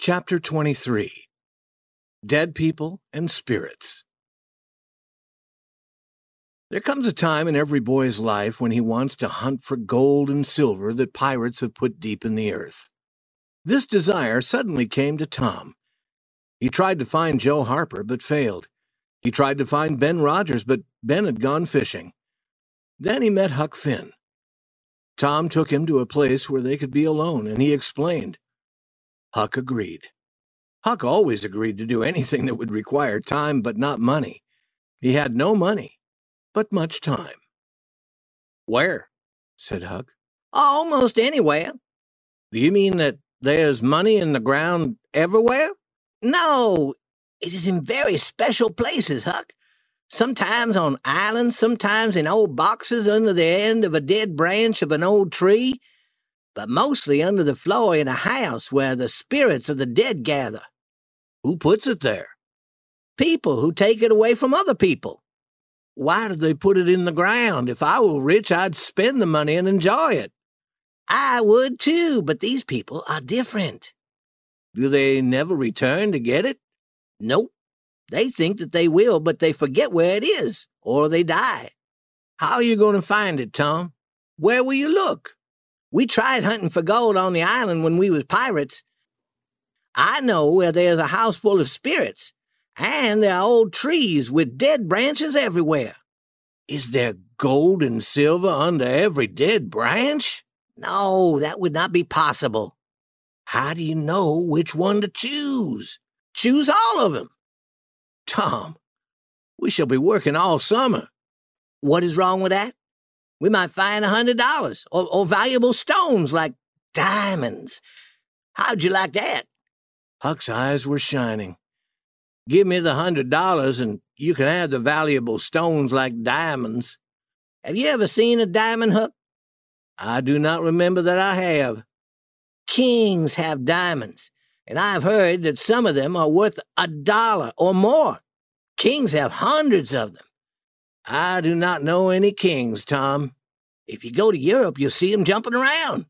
Chapter 23. Dead People and Spirits. There comes a time in every boy's life when he wants to hunt for gold and silver that pirates have put deep in the earth. This desire suddenly came to Tom. He tried to find Joe Harper, but failed. He tried to find Ben Rogers, but Ben had gone fishing. Then he met Huck Finn. Tom took him to a place where they could be alone, and he explained. Huck agreed. Huck always agreed to do anything that would require time but not money. He had no money, but much time. "Where?" said Huck. Almost anywhere. "Do you mean that there's money in the ground everywhere?" No, it is in very special places, Huck. Sometimes on islands, sometimes in old boxes under the end of a dead branch of an old tree, but mostly under the floor in a house where the spirits of the dead gather. Who puts it there? People who take it away from other people. Why do they put it in the ground? If I were rich, I'd spend the money and enjoy it. I would too, but these people are different. Do they never return to get it? Nope. They think that they will, but they forget where it is, or they die. How are you going to find it, Tom? Where will you look? We tried hunting for gold on the island when we was pirates. I know where there's a house full of spirits, and there are old trees with dead branches everywhere. Is there gold and silver under every dead branch? No, that would not be possible. How do you know which one to choose? Choose all of them. Tom, we shall be working all summer. What is wrong with that? We might find $100 or valuable stones like diamonds. How'd you like that? Huck's eyes were shining. Give me the $100 and you can have the valuable stones like diamonds. Have you ever seen a diamond, Huck? I do not remember that I have. Kings have diamonds, and I've heard that some of them are worth $1 or more. Kings have hundreds of them. I do not know any kings, Tom. If you go to Europe, you'll see them jumping around.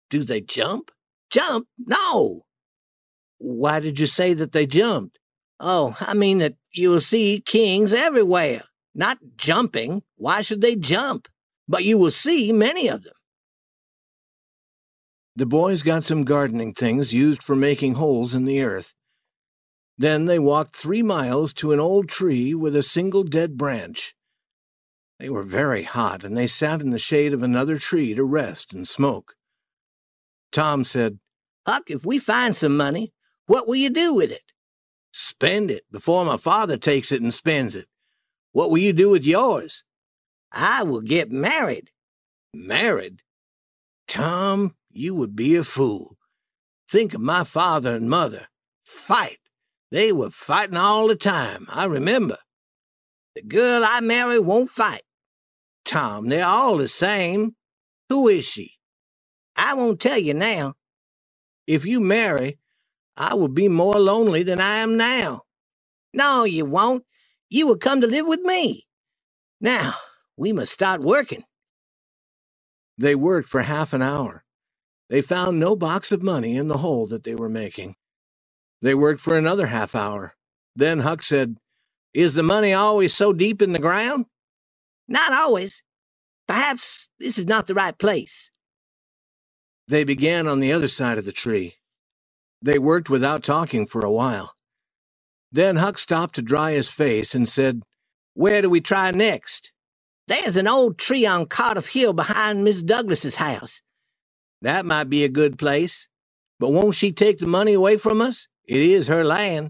Do they jump? Jump? No. Why did you say that they jumped? Oh, I mean that you'll see kings everywhere. Not jumping. Why should they jump? But you will see many of them. The boys got some gardening things used for making holes in the earth. Then they walked 3 miles to an old tree with a single dead branch. They were very hot, and they sat in the shade of another tree to rest and smoke. Tom said, Huck, if we find some money, what will you do with it? Spend it before my father takes it and spends it. What will you do with yours? I will get married. Married? Tom, you would be a fool. Think of my father and mother. Fight. They were fighting all the time, I remember. The girl I marry won't fight. Tom, they're all the same. Who is she? I won't tell you now. If you marry, I will be more lonely than I am now. No, you won't. You will come to live with me. Now, we must start working. They worked for half an hour. They found no box of money in the hole that they were making. They worked for another half hour. Then Huck said, Is the money always so deep in the ground? Not always. Perhaps this is not the right place. They began on the other side of the tree. They worked without talking for a while. Then Huck stopped to dry his face and said, Where do we try next? There's an old tree on Cardiff Hill behind Miss Douglas's house. That might be a good place. But won't she take the money away from us? It is her land.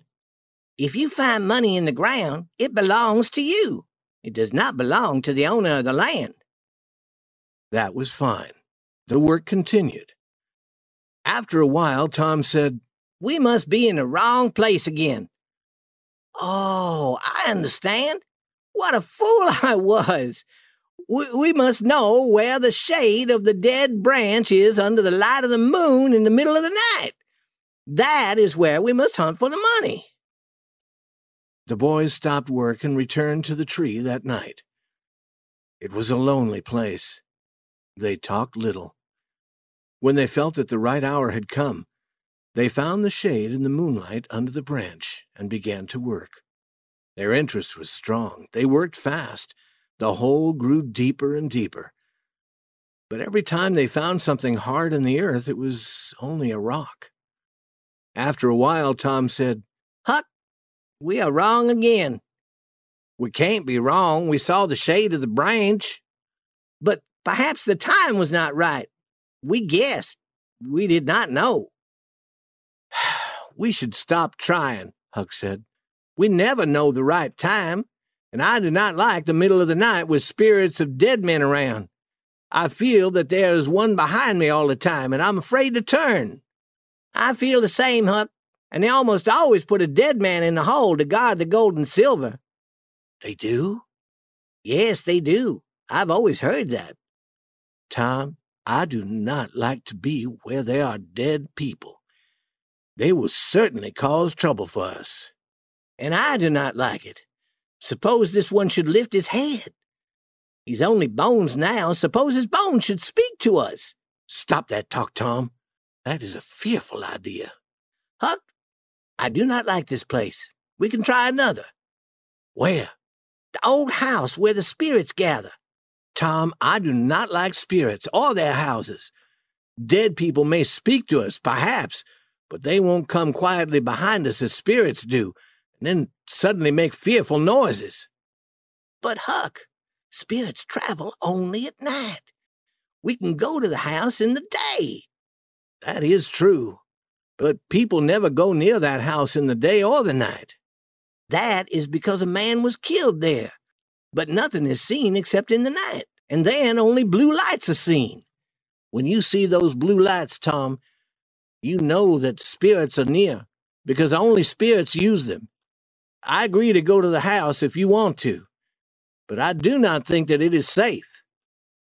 If you find money in the ground, it belongs to you. It does not belong to the owner of the land. That was fine. The work continued. After a while, Tom said, We must be in the wrong place again. Oh, I understand. What a fool I was. We must know where the shade of the dead branch is under the light of the moon in the middle of the night. That is where we must hunt for the money. The boys stopped work and returned to the tree that night. It was a lonely place. They talked little. When they felt that the right hour had come, They found the shade in the moonlight under the branch and began to work. Their interest was strong. They worked fast. The hole grew deeper and deeper. But every time they found something hard in the earth, it was only a rock. After a while, Tom said, "Huck, we are wrong again." "We can't be wrong. We saw the shade of the branch." "But perhaps the time was not right. We guessed. We did not know." "We should stop trying," Huck said. "We never know the right time, and I do not like the middle of the night with spirits of dead men around. I feel that there is one behind me all the time, and I'm afraid to turn." "I feel the same, Huck, and they almost always put a dead man in the hole to guard the gold and silver." "They do?" "Yes, they do. I've always heard that." "Tom, I do not like to be where there are dead people. They will certainly cause trouble for us." "And I do not like it. Suppose this one should lift his head. He's only bones now. Suppose his bones should speak to us." "Stop that talk, Tom. That is a fearful idea." "Huck, I do not like this place. We can try another." "Where?" "The old house where the spirits gather." "Tom, I do not like spirits or their houses. Dead people may speak to us, perhaps, but they won't come quietly behind us as spirits do, and then suddenly make fearful noises." "But, Huck, spirits travel only at night. We can go to the house in the day." "That is true, but people never go near that house in the day or the night." "That is because a man was killed there. But nothing is seen except in the night, and then only blue lights are seen. When you see those blue lights, Tom, you know that spirits are near, because only spirits use them. I agree to go to the house if you want to, but I do not think that it is safe."